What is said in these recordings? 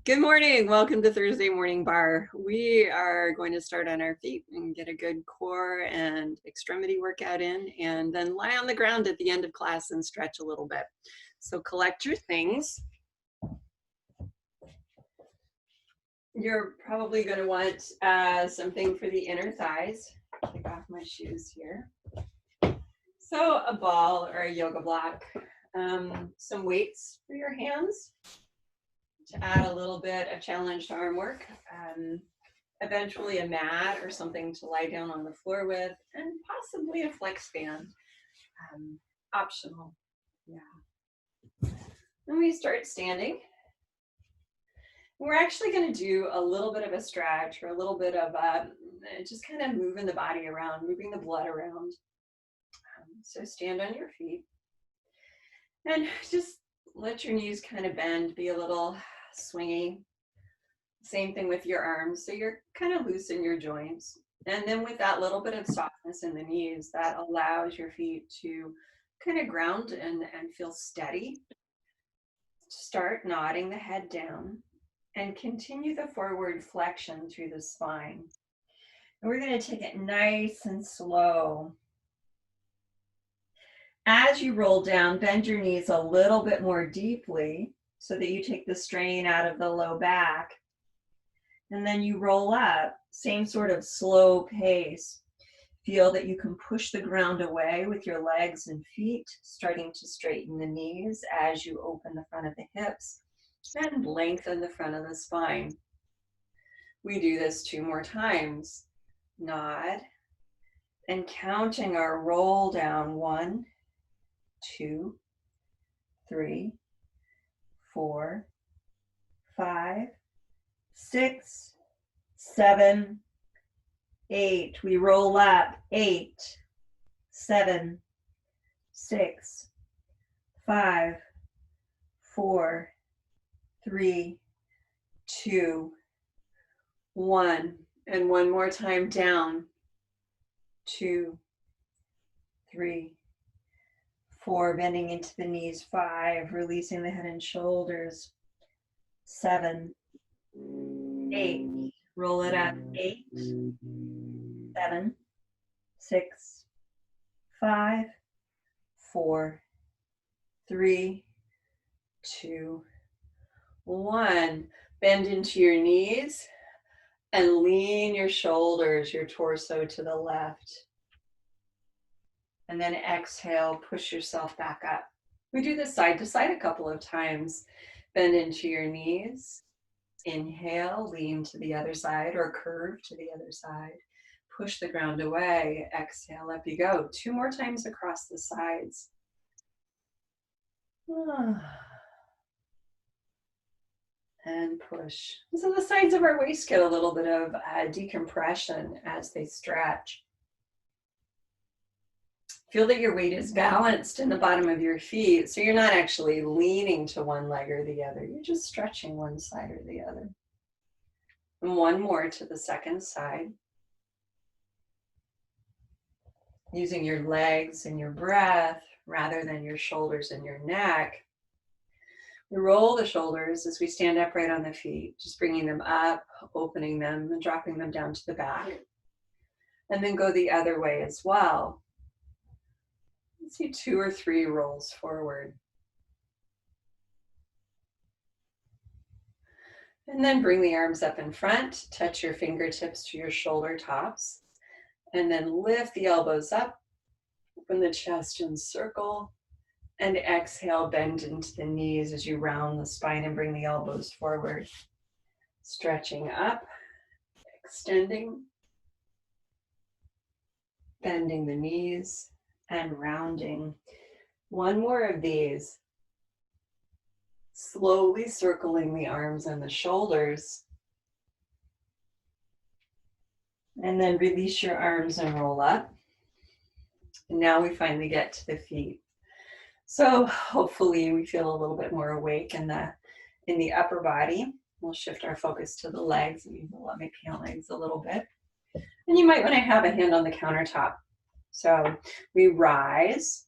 Good morning. Welcome to Thursday Morning Bar. We are going to start on our feet and get a good core and extremity workout in, and then lie on the ground at the end of class and stretch a little bit. So collect your things. You're probably going to want something for the inner thighs. Take off my shoes here. So a ball or a yoga block, some weights for your hands to add a little bit of challenged arm work, eventually a mat or something to lie down on the floor with, and possibly a flex band, optional. Yeah. Then we start standing. We're actually going to do a little bit of a stretch or a little bit of just kind of moving the body around, moving the blood around. So stand on your feet and just let your knees kind of bend, be a little swingy. Same thing with your arms. So you're kind of loose in your joints. And then with that little bit of softness in the knees, that allows your feet to kind of ground and feel steady. Start nodding the head down and continue the forward flexion through the spine. And we're going to take it nice and slow. As you roll down, bend your knees a little bit more deeply so that you take the strain out of the low back. And then you roll up, same sort of slow pace. Feel that you can push the ground away with your legs and feet, starting to straighten the knees as you open the front of the hips and lengthen the front of the spine. We do this 2 more times. Nod and counting our roll down. 1, 2, 3, 4, 5, 6, 7, 8. We roll up. 8, 7, 6, 5, 4, 3, 2, 1. And one more time down. 2, 3, 4. Bending into the knees. 5. Releasing the head and shoulders. 7, 8. Roll it up. 8, 7, 6, 5, 4, 3, 2, 1. Bend into your knees and lean your shoulders, your torso to the left. And then exhale, push yourself back up. We do this side to side a couple of times. Bend into your knees. Inhale, lean to the other side or curve to the other side. Push the ground away. Exhale, up you go. 2 more times across the sides. And push. So the sides of our waist get a little bit of decompression as they stretch. Feel that your weight is balanced in the bottom of your feet, so you're not actually leaning to one leg or the other. You're just stretching one side or the other. And 1 more to the second side. Using your legs and your breath rather than your shoulders and your neck. We roll the shoulders as we stand upright on the feet, just bringing them up, opening them, and dropping them down to the back. And then go the other way as well. Let's do 2 or 3 rolls forward. And then bring the arms up in front, touch your fingertips to your shoulder tops, and then lift the elbows up, open the chest and circle, and exhale, bend into the knees as you round the spine and bring the elbows forward. Stretching up, extending, bending the knees, and rounding. 1 more of these. Slowly circling the arms and the shoulders. And then release your arms and roll up. And now we finally get to the feet. So hopefully we feel a little bit more awake in the upper body. We'll shift our focus to the legs. Maybe let me pant legs a little bit. And you might want to have a hand on the countertop. So we rise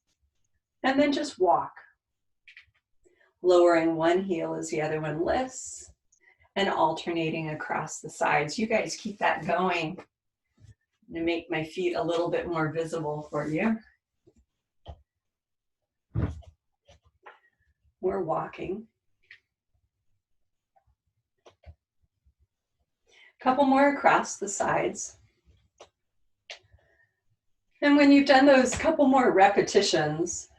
and then just walk. Lowering one heel as the other one lifts and alternating across the sides. You guys keep that going. I'm going to make my feet a little bit more visible for you. We're walking. A couple more across the sides. And when you've done those couple more repetitions,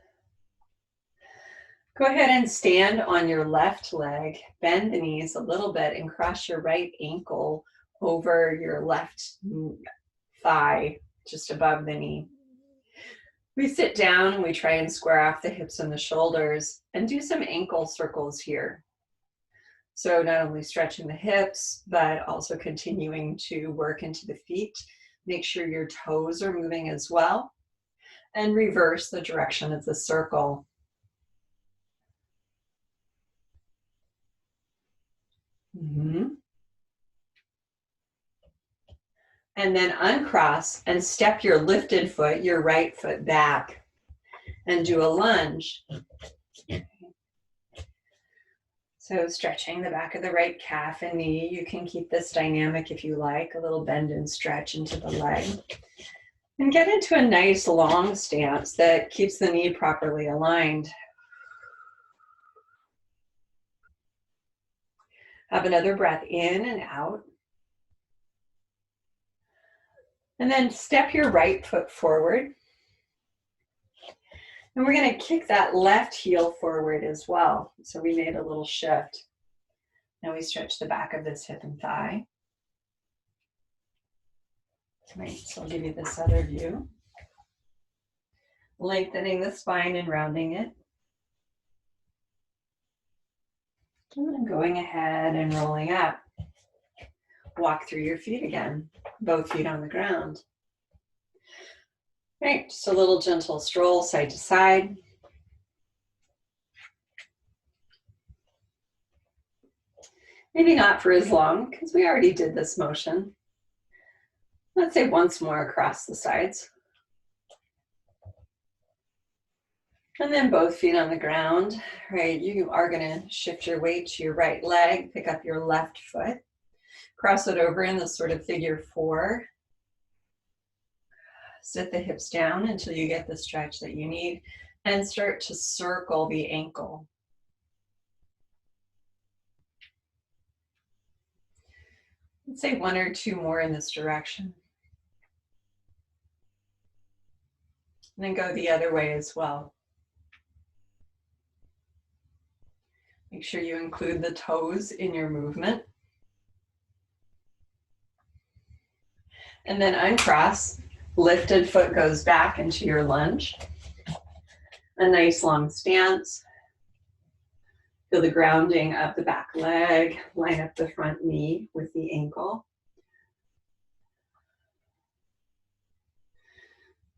go ahead and stand on your left leg, bend the knees a little bit, and cross your right ankle over your left thigh, just above the knee. We sit down and we try and square off the hips and the shoulders and do some ankle circles here. So not only stretching the hips, but also continuing to work into the feet. Make sure your toes are moving as well, and reverse the direction of the circle. And then uncross and step your lifted foot, your right foot back, and do a lunge. So stretching the back of the right calf and knee. You can keep this dynamic if you like, a little bend and stretch into the leg. And get into a nice long stance that keeps the knee properly aligned. Have another breath in and out. And then step your right foot forward. And we're going to kick that left heel forward as well. So we made a little shift. Now we stretch the back of this hip and thigh. Right, so I'll give you this other view. Lengthening the spine and rounding it. And then going ahead and rolling up. Walk through your feet again, both feet on the ground. Right, just a little gentle stroll side to side. Maybe not for as long, because we already did this motion. Let's say once more across the sides. And then both feet on the ground, right? You are going to shift your weight to your right leg, pick up your left foot, cross it over in this sort of figure 4. Sit the hips down until you get the stretch that you need and start to circle the ankle. Let's say 1 or 2 more in this direction. And then go the other way as well. Make sure you include the toes in your movement. And then uncross. Lifted foot goes back into your lunge. A nice long stance. Feel the grounding of the back leg. Line up the front knee with the ankle.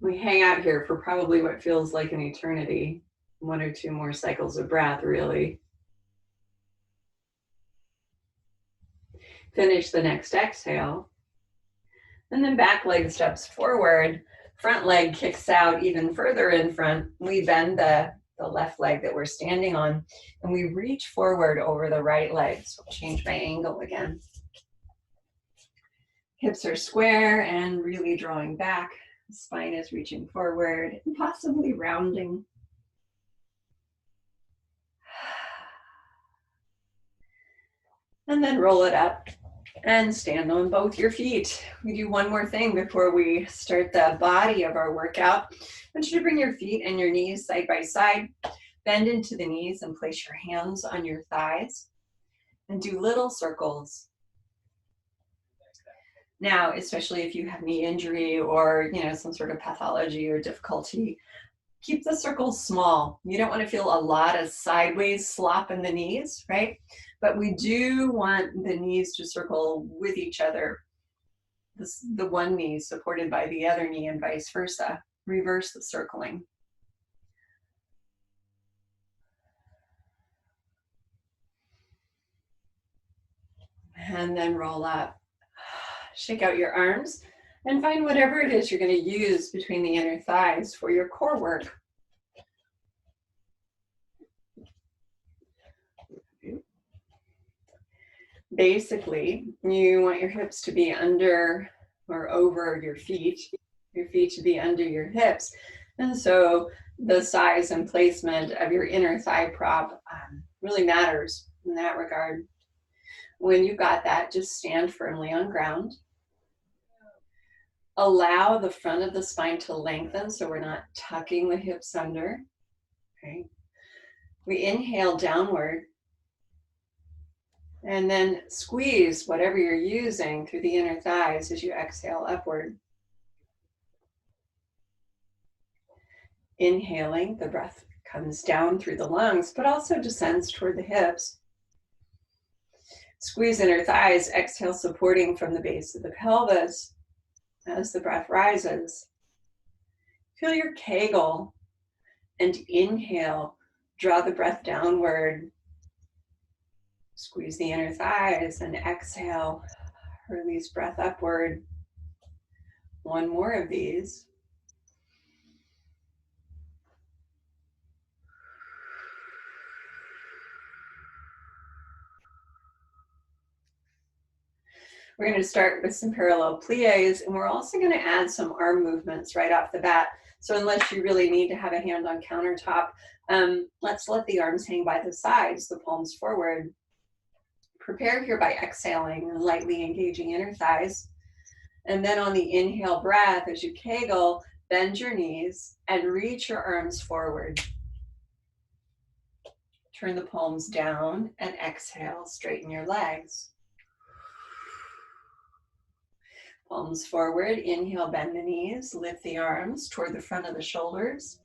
We hang out here for probably what feels like an eternity. 1 or 2 more cycles of breath, really. Finish the next exhale. And then back leg steps forward, front leg kicks out even further in front. We bend the left leg that we're standing on, and we reach forward over the right leg. So I'll change my angle again. Hips are square and really drawing back. The spine is reaching forward and possibly rounding. And then roll it up. And stand on both your feet. We do one more thing before we start the body of our workout. I want you to bring your feet and your knees side by side. Bend into the knees and place your hands on your thighs. And do little circles. Now, especially if you have knee injury or some sort of pathology or difficulty, keep the circles small. You don't want to feel a lot of sideways slop in the knees, right? But we do want the knees to circle with each other. The one knee supported by the other knee and vice versa. Reverse the circling. And then roll up. Shake out your arms and find whatever it is you're going to use between the inner thighs for your core work. Basically, you want your hips to be under or over your feet to be under your hips. And so the size and placement of your inner thigh prop really matters in that regard. When you've got that, just stand firmly on ground. Allow the front of the spine to lengthen so we're not tucking the hips under. Okay. We inhale downward and then squeeze whatever you're using through the inner thighs as you exhale upward. Inhaling, the breath comes down through the lungs, but also descends toward the hips. Squeeze inner thighs, exhale supporting from the base of the pelvis as the breath rises. Feel your Kegel and inhale, draw the breath downward. Squeeze the inner thighs and exhale, release breath upward. One more of these. We're going to start with some parallel plies, and we're also going to add some arm movements right off the bat. So unless you really need to have a hand on countertop, let's let the arms hang by the sides, the palms forward. Prepare here by exhaling and lightly engaging inner thighs. And then on the inhale breath, as you Kegel, bend your knees and reach your arms forward. Turn the palms down and exhale, straighten your legs. Palms forward, inhale, bend the knees, lift the arms toward the front of the shoulders.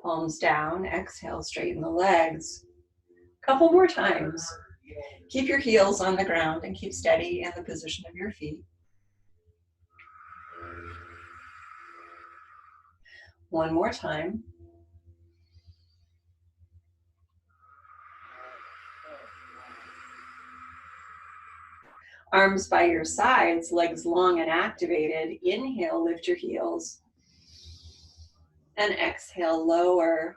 Palms down, exhale, straighten the legs. Couple more times. Keep your heels on the ground and keep steady in the position of your feet. One more time. Arms by your sides, legs long and activated. Inhale, lift your heels. And exhale, lower.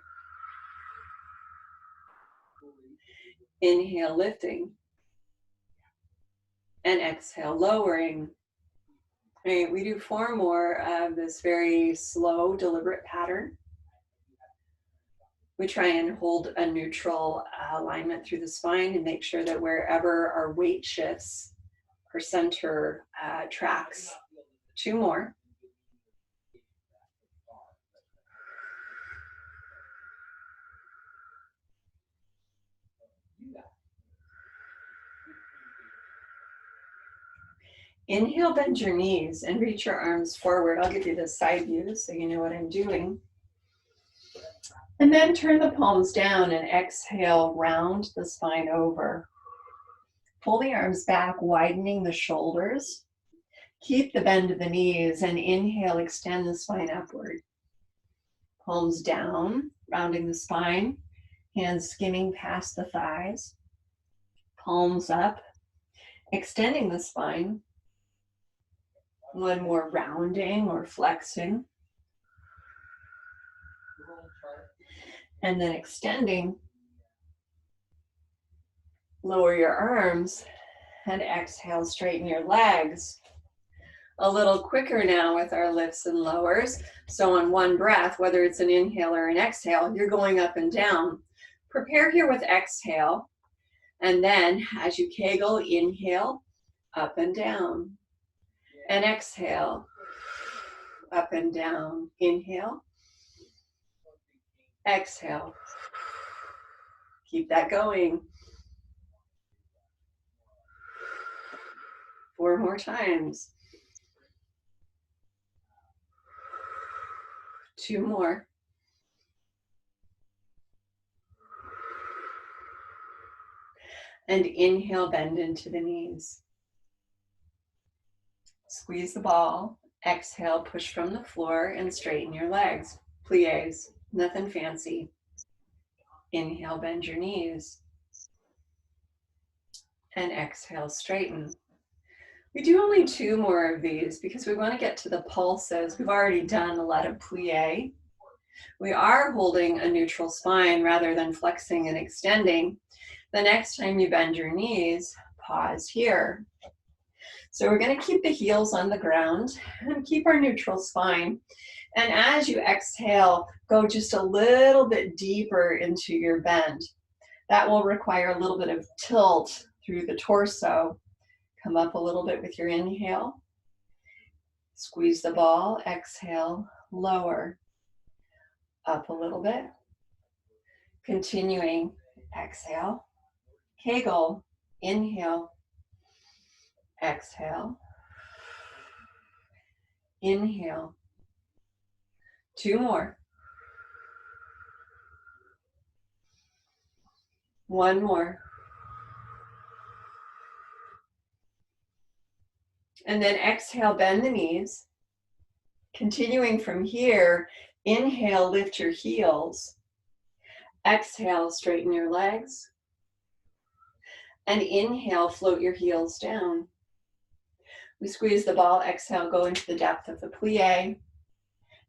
Inhale, lifting. And exhale, lowering. Okay, we do 4 more of this very slow, deliberate pattern. We try and hold a neutral alignment through the spine and make sure that wherever our weight shifts, our center tracks. 2 more. Inhale, bend your knees and reach your arms forward. I'll give you the side view so you know what I'm doing. And then turn the palms down and exhale, round the spine over. Pull the arms back, widening the shoulders. Keep the bend of the knees and inhale, extend the spine upward. Palms down, rounding the spine. Hands skimming past the thighs. Palms up, extending the spine. One more rounding or flexing. And then extending. Lower your arms and exhale, straighten your legs. A little quicker now with our lifts and lowers. So on one breath, whether it's an inhale or an exhale, you're going up and down. Prepare here with exhale. And then as you Kegel, inhale, up and down. And exhale, up and down. Inhale, exhale. Keep that going. 4 more times. 2 more. And inhale, bend into the knees. Squeeze the ball. Exhale, push from the floor and straighten your legs. Plies, nothing fancy. Inhale, bend your knees. And exhale, straighten. We do only 2 more of these because we want to get to the pulses. We've already done a lot of plie. We are holding a neutral spine rather than flexing and extending. The next time you bend your knees, pause here. So we're going to keep the heels on the ground and keep our neutral spine. And as you exhale, go just a little bit deeper into your bend. That will require a little bit of tilt through the torso. Come up a little bit with your inhale. Squeeze the ball, exhale, lower. Up a little bit. Continuing, exhale. Kegel, inhale. Exhale. Inhale. 2 more. 1 more. And then exhale, bend the knees. Continuing from here, inhale, lift your heels. Exhale, straighten your legs. And inhale, float your heels down. We squeeze the ball, exhale, go into the depth of the plie.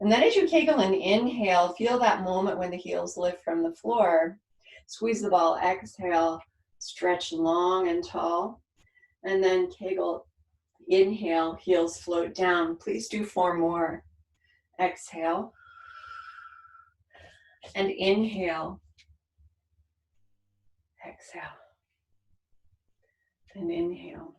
And then as you kegel and inhale, feel that moment when the heels lift from the floor. Squeeze the ball, exhale, stretch long and tall. And then kegel, inhale, heels float down. Please do 4 more. Exhale. And inhale. Exhale. And inhale.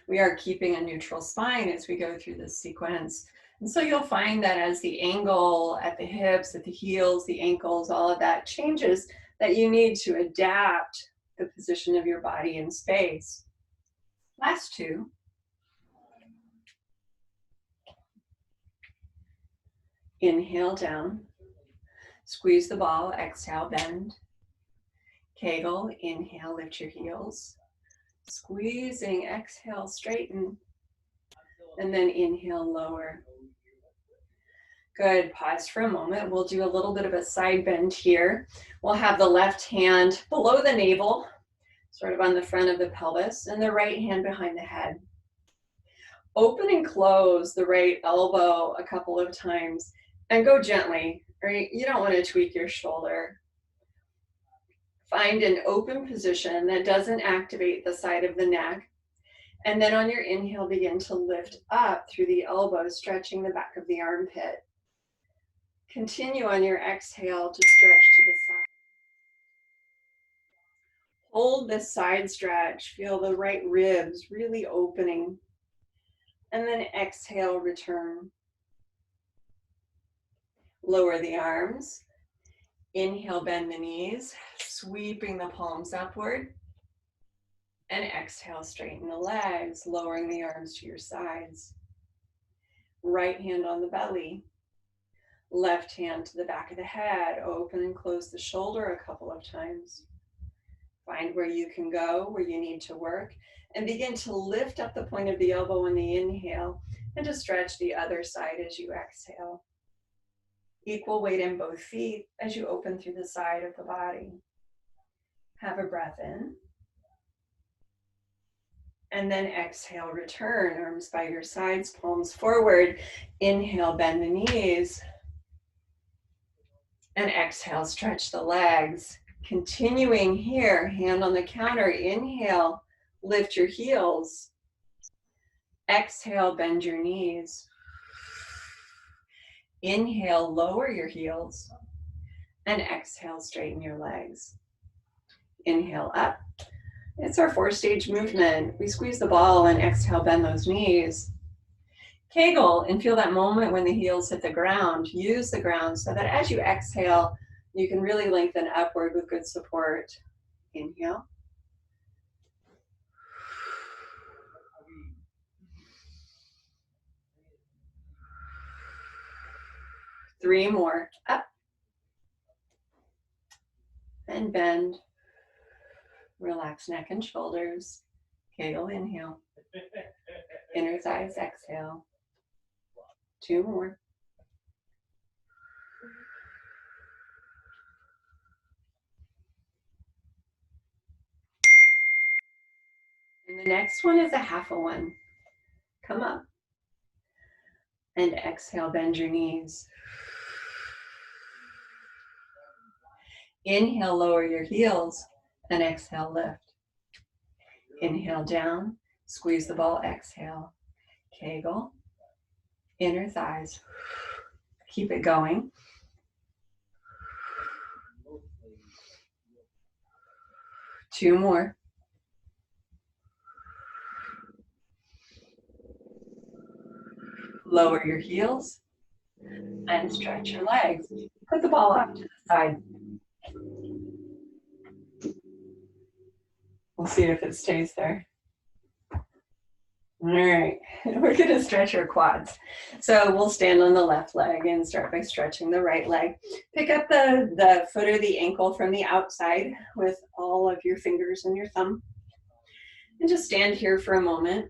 We are keeping a neutral spine as we go through this sequence. And so you'll find that as the angle at the hips, at the heels, the ankles, all of that changes, that you need to adapt the position of your body in space. Last 2. Inhale down. Squeeze the ball, exhale, bend. Kegel, inhale, lift your heels. Squeezing, exhale, straighten. And then inhale, lower. Good, pause for a moment. We'll do a little bit of a side bend here. We'll have the left hand below the navel, sort of on the front of the pelvis, and the right hand behind the head. Open and close the right elbow a couple of times and go gently, right? You don't want to tweak your shoulder. Find an open position that doesn't activate the side of the neck. And then on your inhale, begin to lift up through the elbow, stretching the back of the armpit. Continue on your exhale to stretch to the side. Hold this side stretch. Feel the right ribs really opening. And then exhale, return. Lower the arms. Inhale, bend the knees, sweeping the palms upward. And exhale, straighten the legs, lowering the arms to your sides. Right hand on the belly. Left hand to the back of the head. Open and close the shoulder a couple of times. Find where you can go, where you need to work. And begin to lift up the point of the elbow on the inhale and to stretch the other side as you exhale. Equal weight in both feet as you open through the side of the body. Have a breath in. And then exhale, return, arms by your sides, palms forward. Inhale, bend the knees. And exhale, stretch the legs. Continuing here, hand on the counter. Inhale, lift your heels. Exhale, bend your knees. Inhale, lower your heels. And exhale, straighten your legs. Inhale up. It's our 4-stage movement. We squeeze the ball and exhale, bend those knees. Kegel and feel that moment when the heels hit the ground. Use the ground so that as you exhale, you can really lengthen upward with good support. Inhale. Three more. Up. And bend. Relax neck and shoulders. Kegel, inhale. Inner thighs, exhale. 2 more. And the next one is a half a one. Come up. And exhale, bend your knees. Inhale, lower your heels. And exhale, lift. Inhale down, squeeze the ball, exhale. Kegel, inner thighs. Keep it going. Two more. Lower your heels and stretch your legs. Put the ball up to the side. We'll see if it stays there. All right, we're gonna stretch our quads. So we'll stand on the left leg and start by stretching the right leg. Pick up the foot or the ankle from the outside with all of your fingers and your thumb. And just stand here for a moment.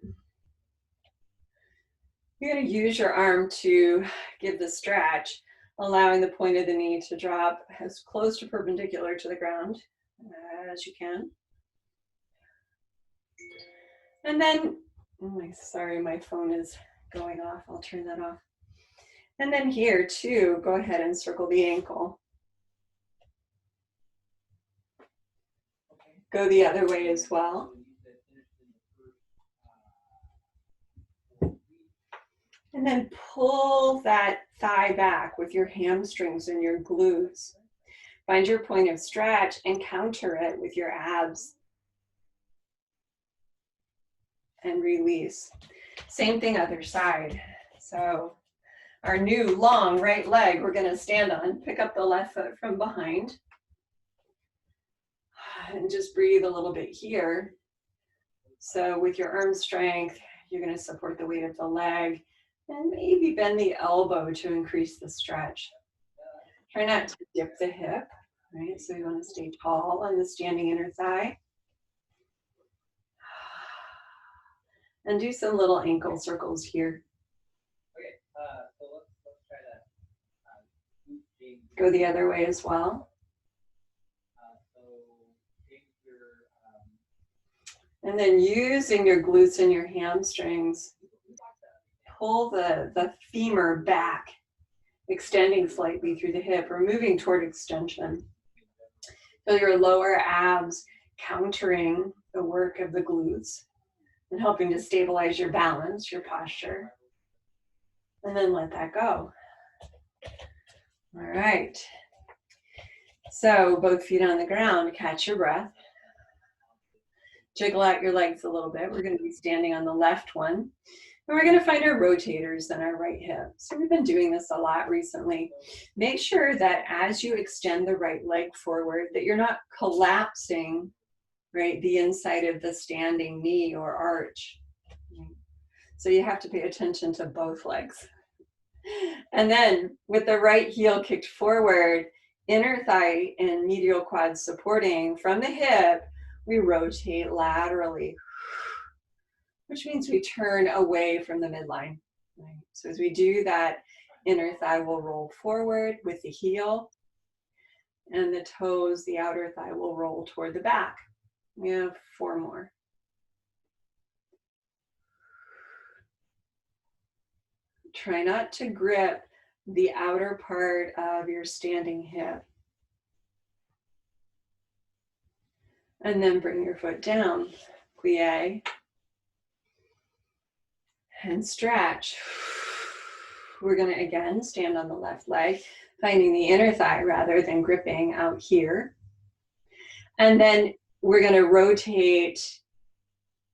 You're gonna use your arm to give the stretch, allowing the point of the knee to drop as close to perpendicular to the ground as you can. And then, sorry, my phone is going off. I'll turn that off. And then here too, go ahead and circle the ankle. Go the other way as well. And then pull that thigh back with your hamstrings and your glutes. Find your point of stretch and counter it with your abs. And release. Same thing other side. So our new long right leg we're gonna stand on. Pick up the left foot from behind. And just breathe a little bit here. So with your arm strength, you're gonna support the weight of the leg and maybe bend the elbow to increase the stretch. Try not to dip the hip, right? So you wanna stay tall on the standing inner thigh. And do some little ankle circles here. Okay, so let's try that. Go the other way as well. And then using your glutes and your hamstrings, pull the femur back, extending slightly through the hip or moving toward extension. Feel your lower abs countering the work of the glutes and helping to stabilize your balance, your posture. And then let that go. All right. So both feet on the ground, catch your breath. Jiggle out your legs a little bit. We're going to be standing on the left one. And we're going to find our rotators in our right hip. So we've been doing this a lot recently. Make sure that as you extend the right leg forward, that you're not collapsing, right, the inside of the standing knee or arch. So you have to pay attention to both legs. And then with the right heel kicked forward, inner thigh and medial quad supporting from the hip, we rotate laterally, which means we turn away from the midline. Right? So as we do that, inner thigh will roll forward with the heel, and the toes, the outer thigh, will roll toward the back. We have 4 more. Try not to grip the outer part of your standing hip. And then bring your foot down, plie, and stretch. We're gonna again stand on the left leg, finding the inner thigh rather than gripping out here. And then we're gonna rotate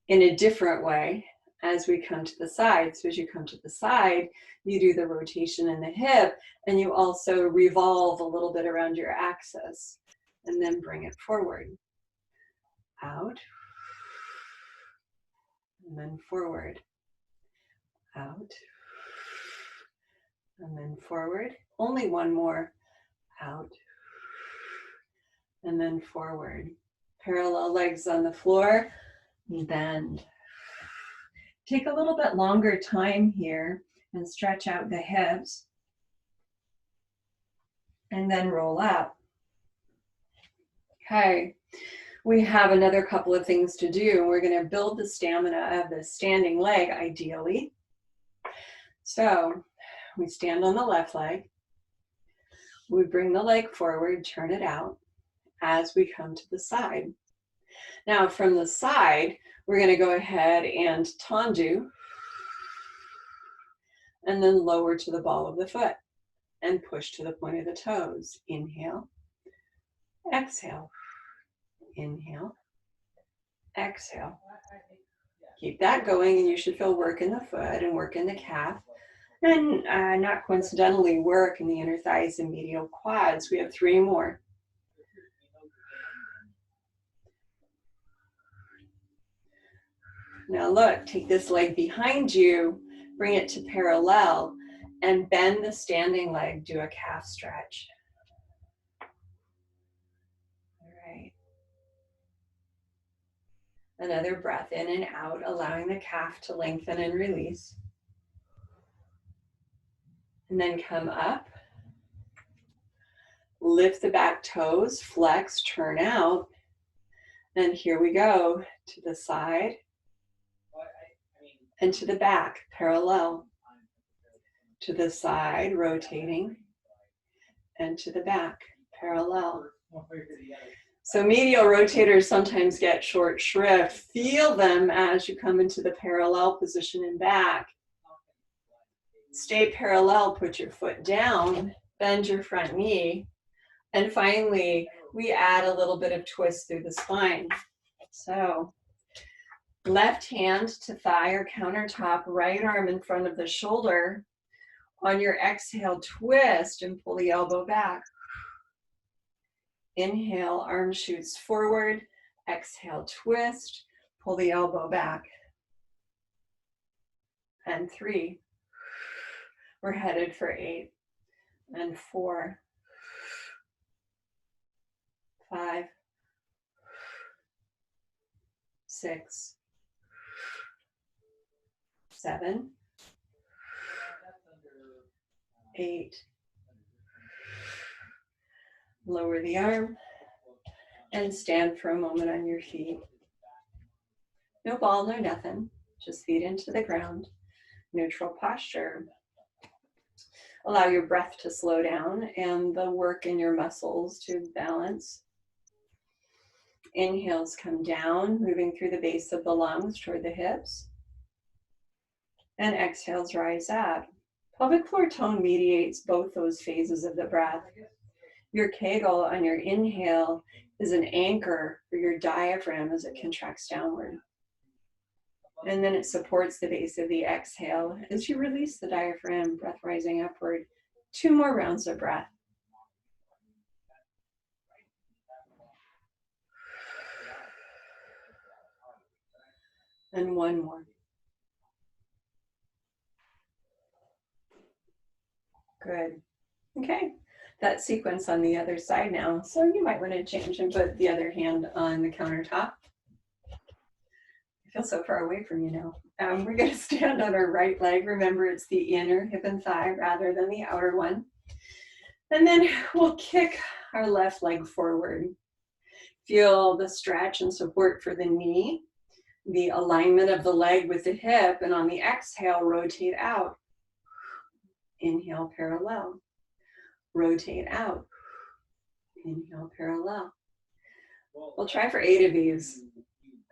in a different way as we come to the side. So as you come to the side, you do the rotation in the hip, and you also revolve a little bit around your axis, and then bring it forward. Out, and then forward, out, and then forward. Only one more, out, and then forward. Parallel legs on the floor, bend. Take a little bit longer time here and stretch out the hips, and then roll up. Okay. We have another couple of things to do. We're going to build the stamina of the standing leg, ideally. So we stand on the left leg. We bring the leg forward, turn it out as we come to the side. Now from the side, We're going to go ahead and tendu, and then lower to the ball of the foot and push to the point of the toes. Inhale, exhale, inhale, exhale. Keep that going, and you should feel work in the foot and work in the calf. And not coincidentally, work in the inner thighs and medial quads. We have 3 more. Now look, take this leg behind you, bring it to parallel, and bend the standing leg, do a calf stretch. All right. Another breath in and out, allowing the calf to lengthen and release. And then come up. Lift the back toes, flex, turn out. And here we go, to the side and to the back, parallel. To the side, rotating, and to the back, parallel. So medial rotators sometimes get short shrift. Feel them as you come into the parallel position and back. Stay parallel, put your foot down, bend your front knee, and finally, we add a little bit of twist through the spine. So, left hand to thigh or countertop, right arm in front of the shoulder. On your exhale, twist and pull the elbow back. Inhale, arm shoots forward. Exhale, twist, pull the elbow back. And 3. We're headed for 8. And 4. 5. 6. 7. 8. Lower the arm and stand for a moment on your feet. No ball, no nothing. Just feet into the ground. Neutral posture. Allow your breath to slow down and the work in your muscles to balance. Inhales come down, moving through the base of the lungs toward the hips. And exhales rise up. Pelvic floor tone mediates both those phases of the breath. Your kegel on your inhale is an anchor for your diaphragm as it contracts downward. And then it supports the base of the exhale as you release the diaphragm, breath rising upward. 2 more rounds of breath. And 1 more. Good. Okay, that sequence on the other side now. So you might want to change and put the other hand on the countertop. I feel so far away from you now. We're going to stand on our right leg. Remember, it's the inner hip and thigh rather than the outer one. And then we'll kick our left leg forward. Feel the stretch and support for the knee, the alignment of the leg with the hip, and on the exhale, rotate out. Inhale, parallel. Rotate out. Inhale, parallel. We'll try for 8 of these.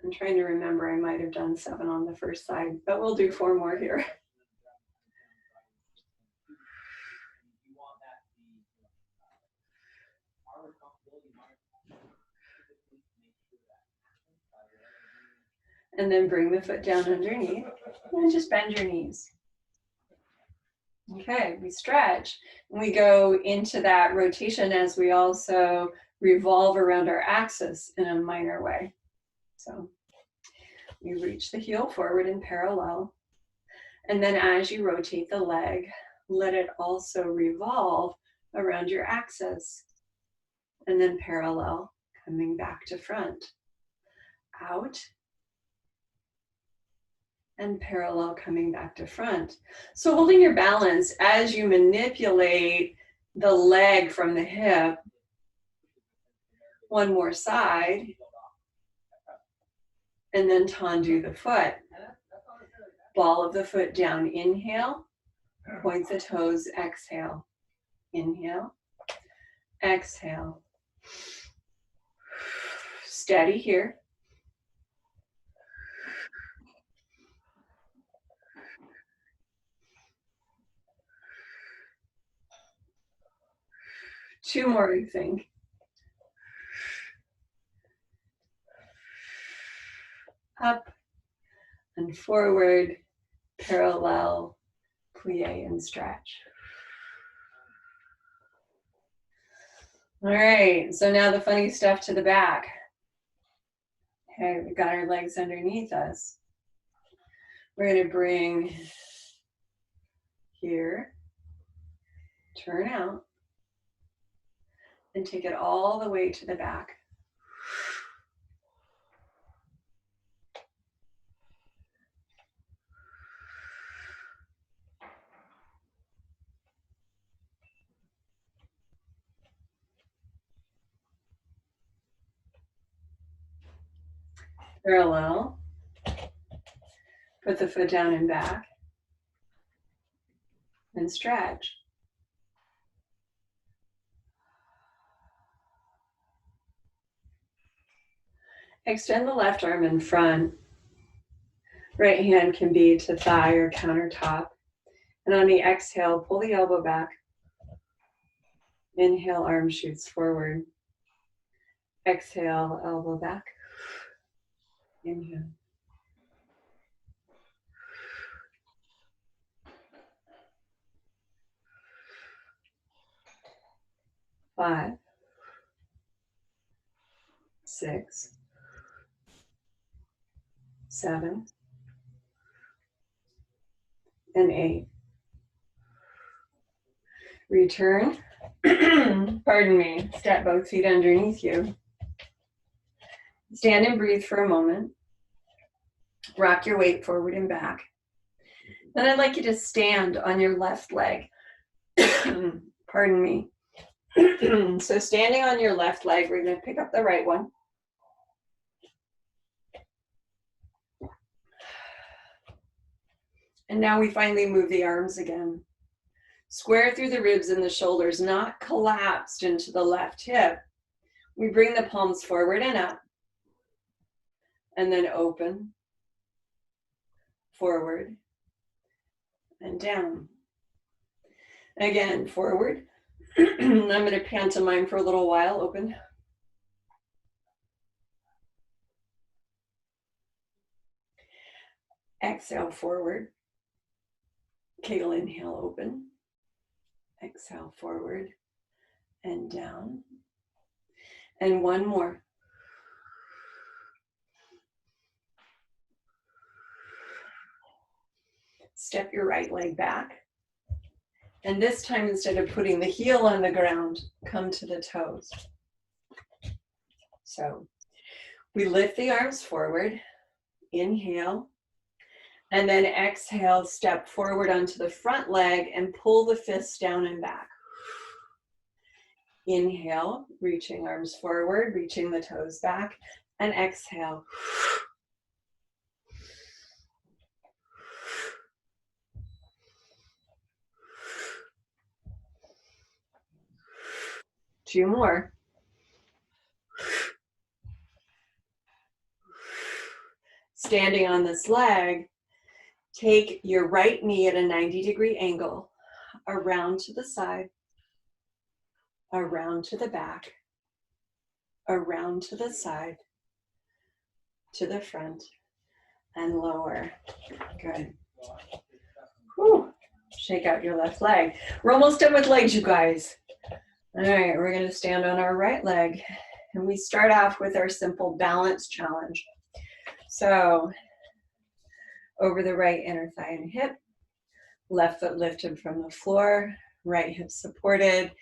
I'm trying to remember, I might have done 7 on the first side, but we'll do 4 more here. And then bring the foot down underneath and just bend your knees. Okay, we stretch and we go into that rotation as we also revolve around our axis in a minor way. So you reach the heel forward in parallel. And then as you rotate the leg, let it also revolve around your axis. And then parallel, coming back to front. Out. And parallel coming back to front. So holding your balance as you manipulate the leg from the hip. 1 more side. And then tendu the foot. Ball of the foot down, inhale. Point the toes, exhale. Inhale. Exhale. Steady here. 2 more, I think. Up and forward, parallel, plie and stretch. All right, so now the funny stuff to the back. Okay, we've got our legs underneath us. We're gonna bring here, turn out, and take it all the way to the back. Parallel. Put the foot down and back. And stretch. Extend the left arm in front. Right hand can be to thigh or countertop. And on the exhale, pull the elbow back. Inhale, arm shoots forward. Exhale, elbow back. Inhale. Five, 6, 7, and 8. Return. Pardon me. Step both feet underneath you. Stand and breathe for a moment. Rock your weight forward and back. Then I'd like you to stand on your left leg. Pardon me. So standing on your left leg, we're going to pick up the right one. And now we finally move the arms again. Square through the ribs and the shoulders, not collapsed into the left hip. We bring the palms forward and up. And then open, forward, and down. Again, forward. I'm going to pantomime for a little while. Open. Exhale, forward. Kegel inhale, open. Exhale, forward and down. And one more. Step your right leg back. And this time, instead of putting the heel on the ground, come to the toes. So we lift the arms forward, inhale, and then exhale, step forward onto the front leg and pull the fists down and back. Inhale, reaching arms forward, reaching the toes back, and exhale. Two more. Standing on this leg, take your right knee at a 90-degree angle, around to the side, around to the back, around to the side, to the front, and lower. Good. Whew. Shake out your left leg. We're almost done with legs, you guys. All right, we're going to stand on our right leg. And we start off with our simple balance challenge. So, over the right inner thigh and hip, left foot lifted from the floor, right hip supported.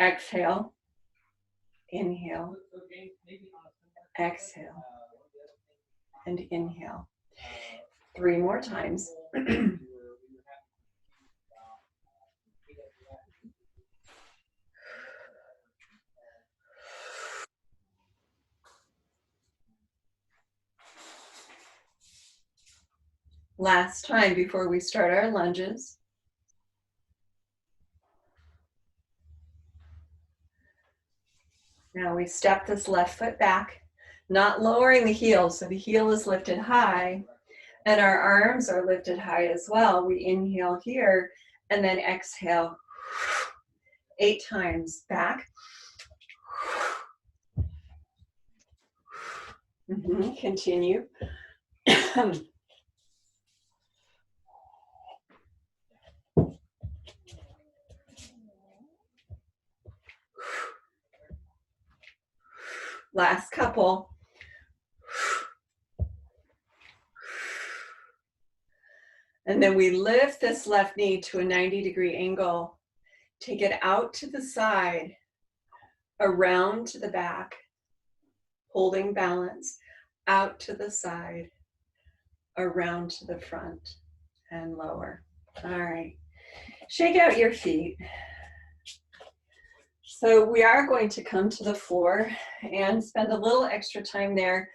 Exhale, inhale, exhale, and inhale. 3 more times. Last time before we start our lunges. Now we step this left foot back, not lowering the heel, so the heel is lifted high, and our arms are lifted high as well. We inhale here, and then exhale. 8 times. Back. Continue. Last couple. And then we lift this left knee to a 90-degree angle. Take it out to the side, around to the back, holding balance, out to the side, around to the front, and lower. All right. Shake out your feet. So we are going to come to the floor and spend a little extra time there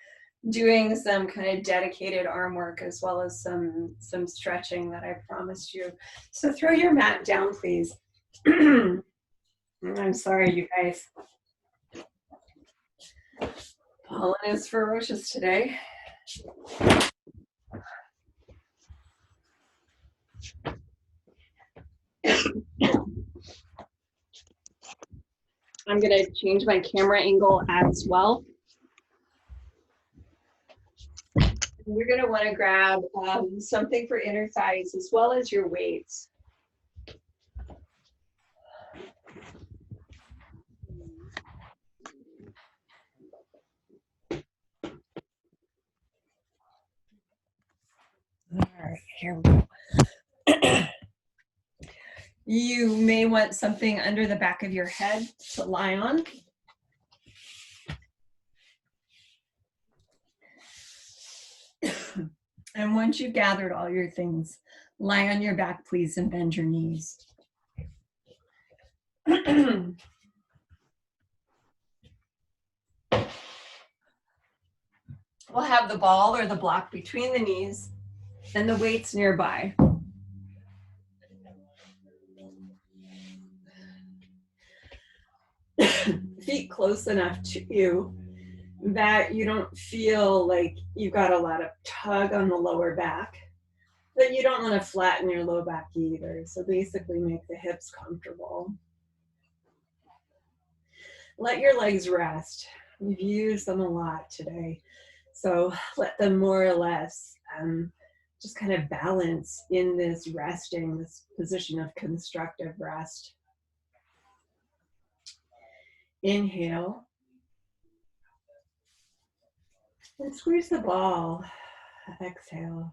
doing some kind of dedicated arm work as well as some stretching that I promised you. So throw your mat down, please. I'm sorry, you guys. Pollen is ferocious today. I'm going to change my camera angle as well. You're going to want to grab something for inner thighs as well as your weights. All right, here we go. You may want something under the back of your head to lie on. And once you've gathered all your things, lie on your back, please, and bend your knees. We'll have the ball or the block between the knees and the weights nearby. Feet close enough to you that you don't feel like you've got a lot of tug on the lower back, but you don't want to flatten your low back either. So basically make the hips comfortable. Let your legs rest. We've used them a lot today. So let them more or less just kind of balance in this resting, this position of constructive rest. Inhale. And squeeze the ball. Exhale.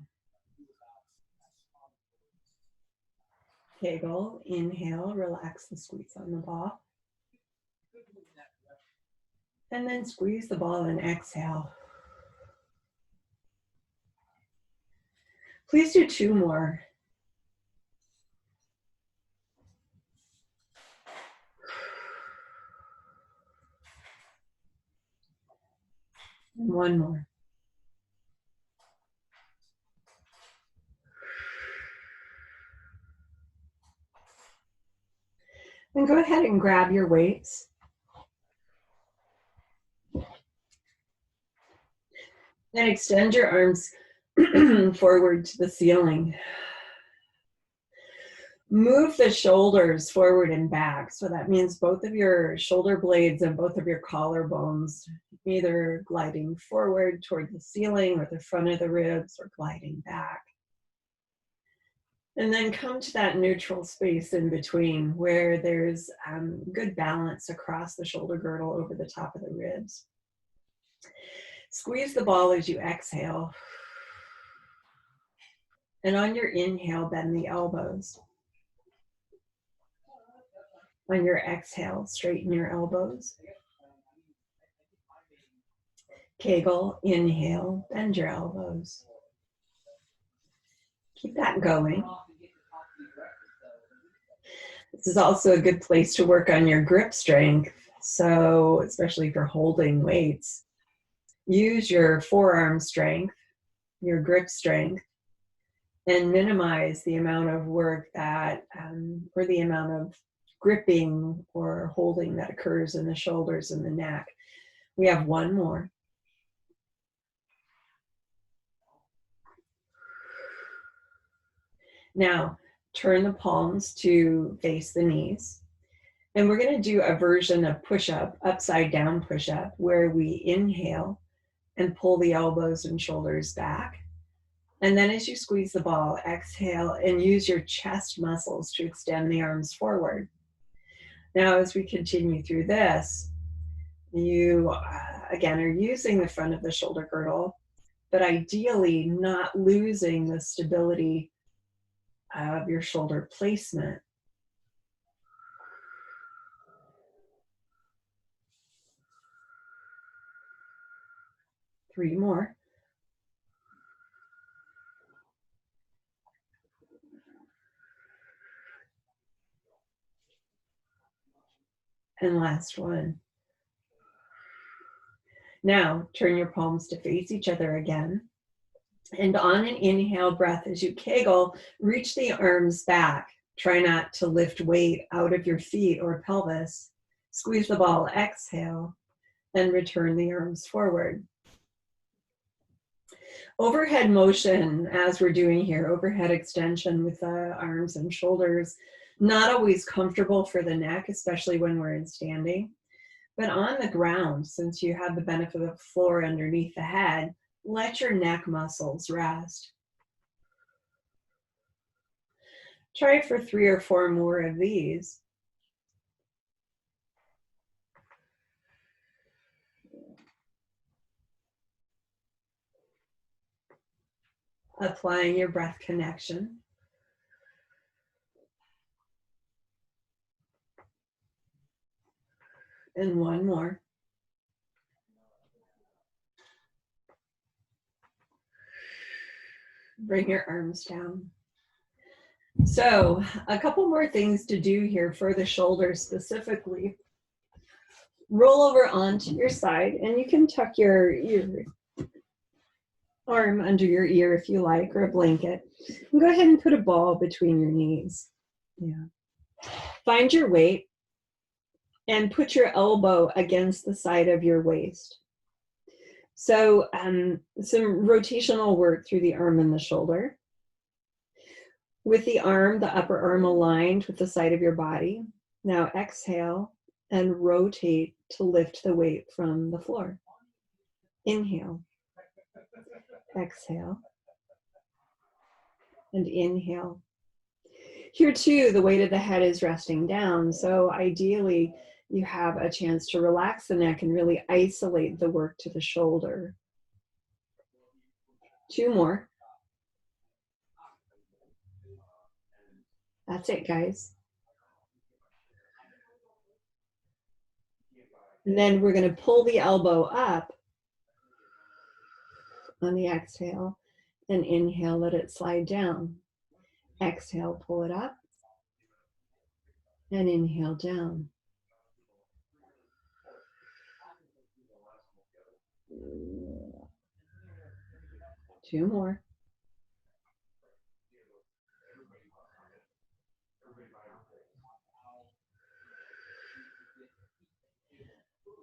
Kegel. Inhale. Relax the squeeze on the ball. And then squeeze the ball and exhale. Please do 2 more. And 1 more. Then go ahead and grab your weights. And extend your arms forward to the ceiling. Move the shoulders forward and back. So that means both of your shoulder blades and both of your collarbones either gliding forward toward the ceiling or the front of the ribs or gliding back. And then come to that neutral space in between where there's good balance across the shoulder girdle over the top of the ribs. Squeeze the ball as you exhale. And on your inhale, bend the elbows. On your exhale, straighten your elbows. Kegel, inhale, bend your elbows. Keep that going. This is also a good place to work on your grip strength. So, especially for holding weights, use your forearm strength, your grip strength, and minimize the amount of work that, or the amount of gripping or holding that occurs in the shoulders and the neck. We have 1 more. Now, turn the palms to face the knees. And we're going to do a version of push-up, upside down push-up, where we inhale and pull the elbows and shoulders back. And then as you squeeze the ball, exhale and use your chest muscles to extend the arms forward. Now, as we continue through this, you again are using the front of the shoulder girdle, but ideally not losing the stability of your shoulder placement. Three more. And last one. Now, turn your palms to face each other again. And on an inhale breath, as you kegel, reach the arms back. Try not to lift weight out of your feet or pelvis. Squeeze the ball, exhale, and return the arms forward. Overhead motion, as we're doing here, overhead extension with the arms and shoulders, not always comfortable for the neck, especially when we're in standing. But on the ground, since you have the benefit of the floor underneath the head, let your neck muscles rest. Try for 3 or 4 more of these. Applying your breath connection. And one more. Bring your arms down. So, a couple more things to do here for the shoulders specifically. Roll over onto your side, and you can tuck your arm under your ear if you like, or a blanket. And go ahead and put a ball between your knees. Yeah. Find your weight and put your elbow against the side of your waist. So some rotational work through the arm and the shoulder. With the arm, the upper arm aligned with the side of your body. Now exhale and rotate to lift the weight from the floor. Inhale. Exhale. And inhale. Here too, the weight of the head is resting down. So ideally, you have a chance to relax the neck and really isolate the work to the shoulder. 2 more. That's it, guys. And then we're going to pull the elbow up on the exhale and inhale, let it slide down. Exhale, pull it up and inhale down. Two more.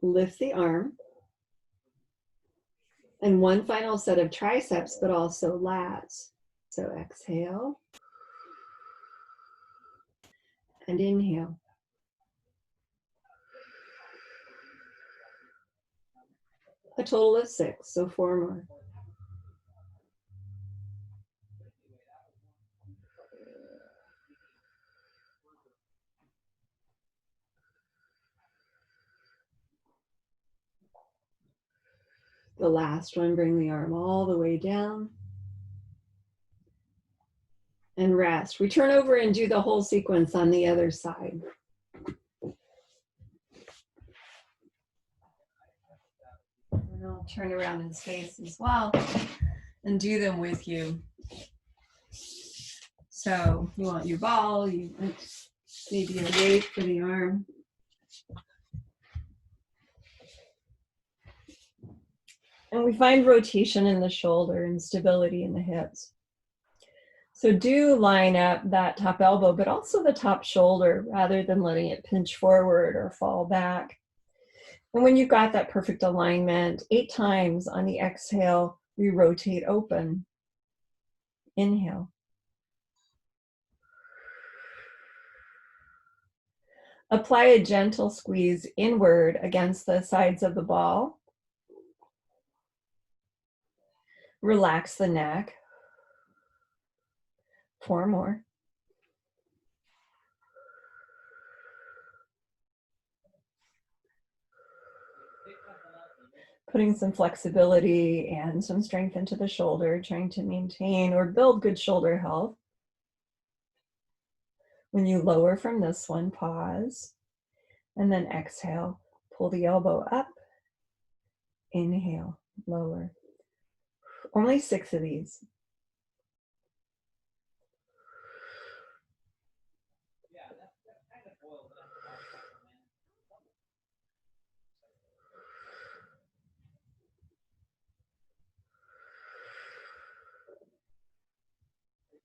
Lift the arm. And one final set of triceps, but also lats. So exhale and inhale. A total of 6, so 4 more. The last one, bring the arm all the way down. And rest. We turn over and do the whole sequence on the other side. And I'll turn around in space as well and do them with you. So you want your ball, you maybe a weight for the arm. And we find rotation in the shoulder and stability in the hips. So do line up that top elbow, but also the top shoulder rather than letting it pinch forward or fall back. And when you've got that perfect alignment, 8 times on the exhale, we rotate open. Inhale. Apply a gentle squeeze inward against the sides of the ball. Relax the neck. 4 more. Putting some flexibility and some strength into the shoulder, trying to maintain or build good shoulder health. When you lower from this one, pause, and then exhale. Pull the elbow up, inhale, lower. Only 6 of these. Yeah, that kind of boils it up about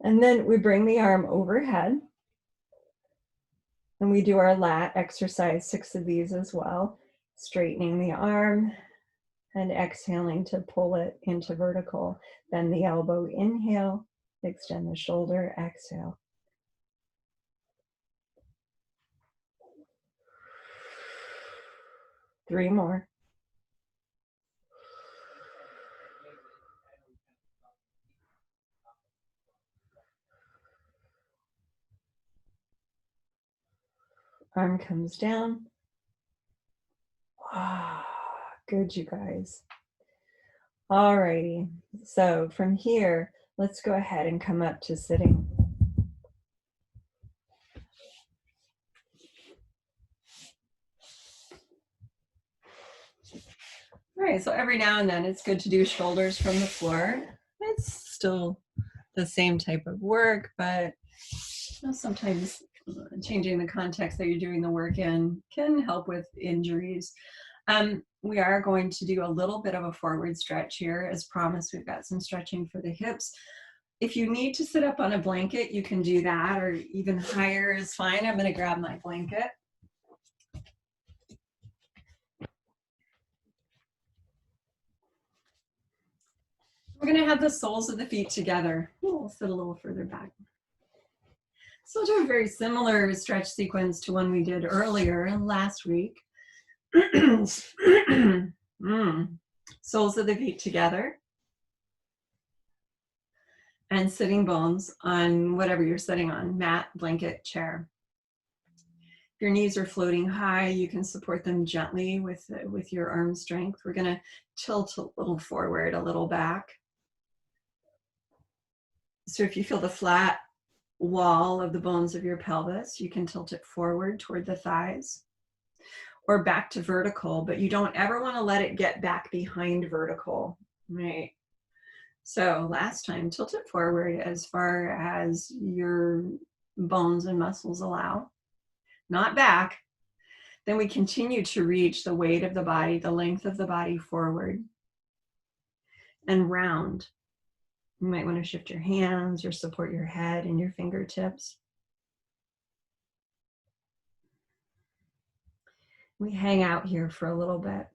And then we bring the arm overhead. And we do our lat exercise, 6 of these as well. Straightening the arm and exhaling to pull it into vertical. Bend the elbow, inhale, extend the shoulder, exhale. Three more. Arm comes down. Ah, good, you guys. All righty. So from here, let's go ahead and come up to sitting. All right, so every now and then it's good to do shoulders from the floor. It's still the same type of work, but sometimes changing the context that you're doing the work in can help with injuries. We are going to do a little bit of a forward stretch here. As promised, we've got some stretching for the hips. If you need to sit up on a blanket, you can do that, or even higher is fine. I'm going to grab my blanket. We're going to have the soles of the feet together. We'll sit a little further back. So we'll do a very similar stretch sequence to one we did earlier last week. Soles of the feet together. And sitting bones on whatever you're sitting on, mat, blanket, chair. If your knees are floating high, you can support them gently with your arm strength. We're going to tilt a little forward, a little back. So if you feel the flat wall of the bones of your pelvis, you can tilt it forward toward the thighs or back to vertical, but you don't ever want to let it get back behind vertical, right? So last time, tilt it forward as far as your bones and muscles allow, not back. Then we continue to reach the weight of the body, the length of the body forward and round. You might want to shift your hands or support your head and your fingertips. We hang out here for a little bit.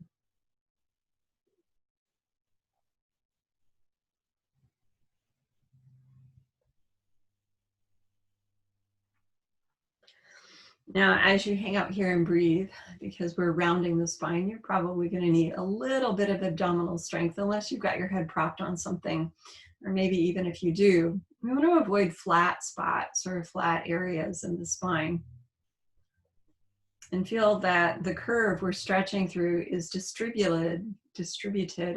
Now, as you hang out here and breathe, because we're rounding the spine, you're probably going to need a little bit of abdominal strength, unless you've got your head propped on something. Or maybe even if you do, we want to avoid flat spots or flat areas in the spine. And feel that the curve we're stretching through is distributed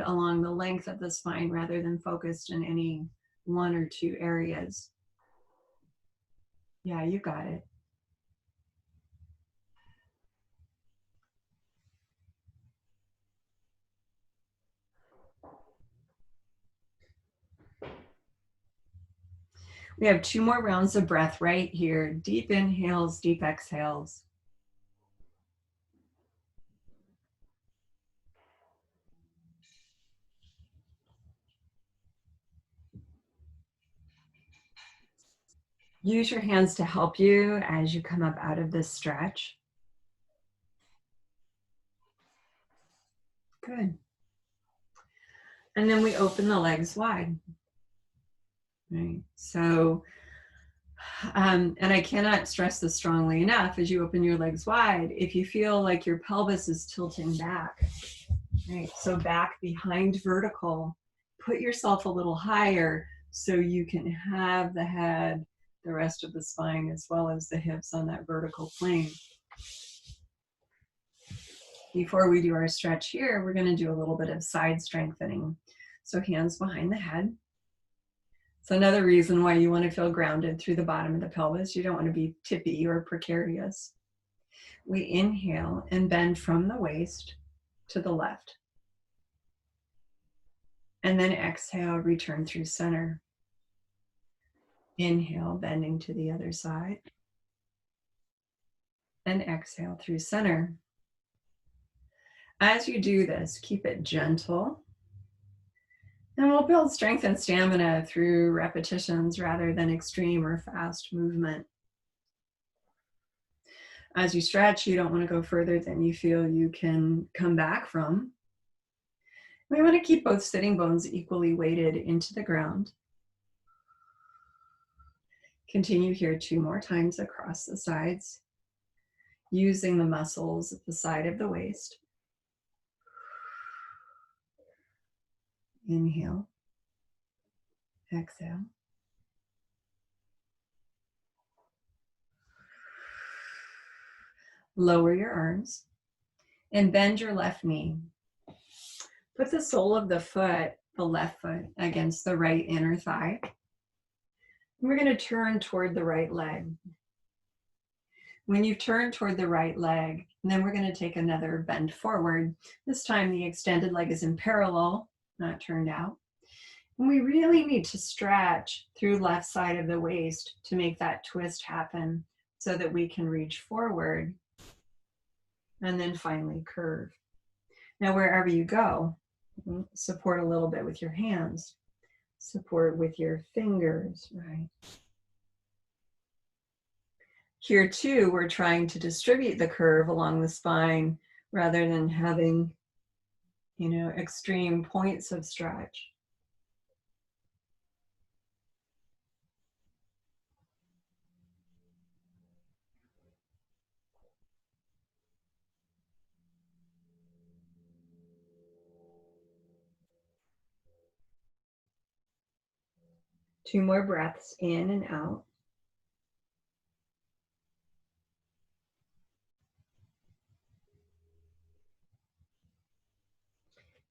along the length of the spine rather than focused in any one or two areas. Yeah, you got it. We have 2 more rounds of breath right here. Deep inhales, deep exhales. Use your hands to help you as you come up out of this stretch. Good. And then we open the legs wide. Right. So And I cannot stress this strongly enough. As you open your legs wide, if you feel like your pelvis is tilting back, right? So back behind vertical, put yourself a little higher so you can have the head, the rest of the spine, as well as the hips on that vertical plane. Before we do our stretch here, we're going to do a little bit of side strengthening. So hands behind the head. It's another reason why you want to feel grounded through the bottom of the pelvis. You don't want to be tippy or precarious. We inhale and bend from the waist to the left. And then exhale, return through center. Inhale, bending to the other side. And exhale through center. As you do this, keep it gentle. And we'll build strength and stamina through repetitions rather than extreme or fast movement. As you stretch, you don't want to go further than you feel you can come back from. We want to keep both sitting bones equally weighted into the ground. Continue here 2 more times across the sides, using the muscles at the side of the waist. Inhale, exhale. Lower your arms and bend your left knee. Put the sole of the foot, the left foot, against the right inner thigh. And we're going to turn toward the right leg. When you turn toward the right leg, then we're going to take another bend forward. This time the extended leg is in parallel, not turned out. And we really need to stretch through left side of the waist to make that twist happen so that we can reach forward and then finally curve. Now, wherever you go, support a little bit with your hands, support with your fingers, right? Here too, we're trying to distribute the curve along the spine rather than having, extreme points of stretch. Two more breaths in and out.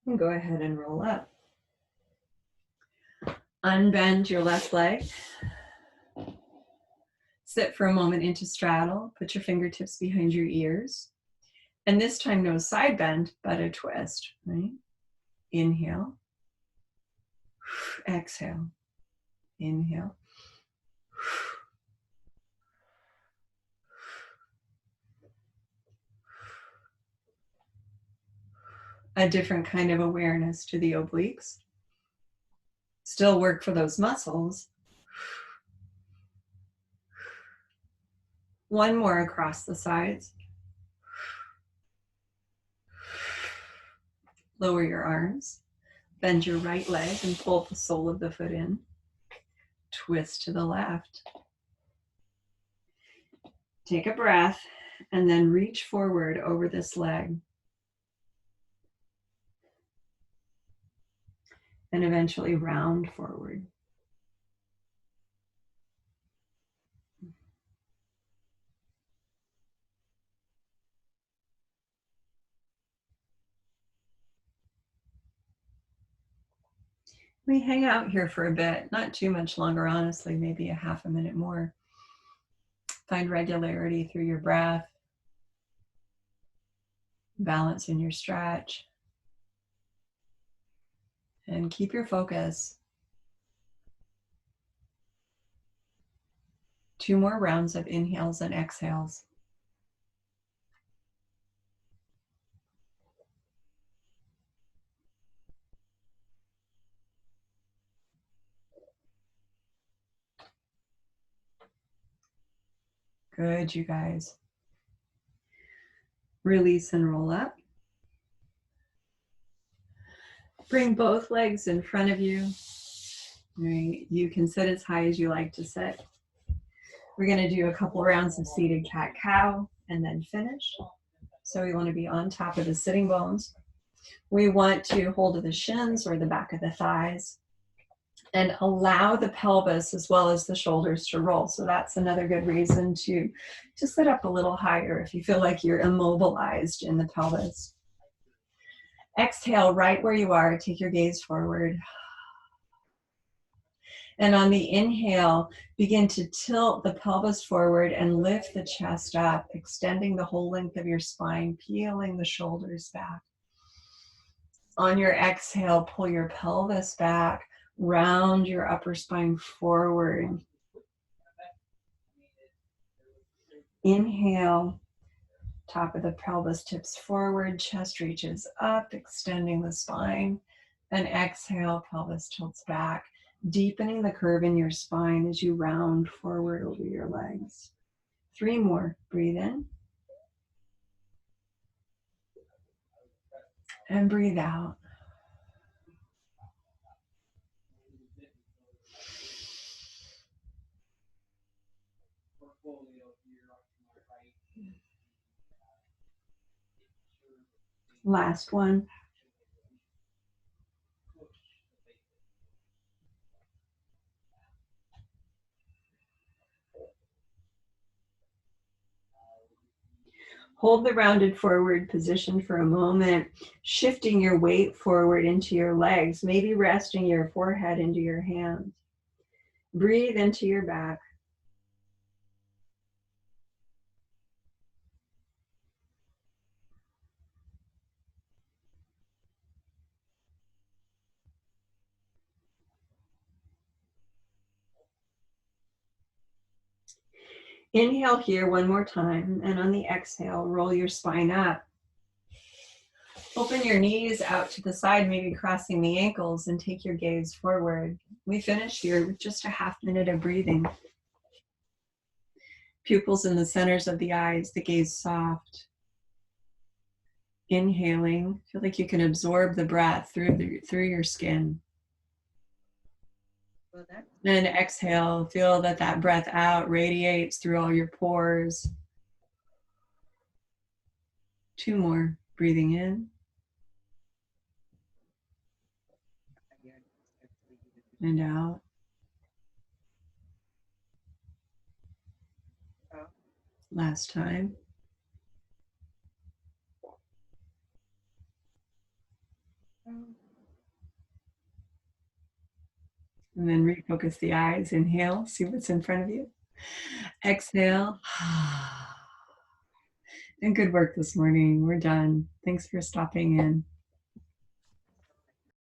And go ahead and roll up. Unbend your left leg. Sit for a moment into straddle. Put your fingertips behind your ears. And this time, no side bend, but a twist, right? Inhale. Exhale. Inhale. A different kind of awareness to the obliques. Still work for those muscles. One more across the sides. Lower your arms. Bend your right leg and pull the sole of the foot in. Twist to the left. Take a breath and then reach forward over this leg. And eventually round forward. We hang out here for a bit, not too much longer, honestly, maybe a half a minute more. Find regularity through your breath, balance in your stretch, and keep your focus. 2 more rounds of inhales and exhales. Good, you guys. Release and roll up. Bring both legs in front of you. Right. You can sit as high as you like to sit. We're going to do a couple rounds of seated cat-cow and then finish. So we want to be on top of the sitting bones. We want to hold the shins or the back of the thighs and allow the pelvis as well as the shoulders to roll. So that's another good reason to sit up a little higher if you feel like you're immobilized in the pelvis. Exhale right where you are. Take your gaze forward. And on the inhale, begin to tilt the pelvis forward and lift the chest up, extending the whole length of your spine, peeling the shoulders back. On your exhale, pull your pelvis back, round your upper spine forward. Inhale, top of the pelvis tips forward, chest reaches up, extending the spine. And exhale, pelvis tilts back, deepening the curve in your spine as you round forward over your legs. 3 more. Breathe in. And breathe out. Last one. Hold the rounded forward position for a moment, shifting your weight forward into your legs, maybe resting your forehead into your hands. Breathe into your back. Inhale here one more time, and on the exhale, roll your spine up. Open your knees out to the side, maybe crossing the ankles, and take your gaze forward. We finish here with just a half minute of breathing. Pupils in the centers of the eyes, the gaze soft. Inhaling, feel like you can absorb the breath through your skin. Then exhale, feel that breath out radiates through all your pores. 2 more, breathing in. And out. Last time. And then refocus the eyes. Inhale, see what's in front of you. Exhale. And good work this morning. We're done. Thanks for stopping in.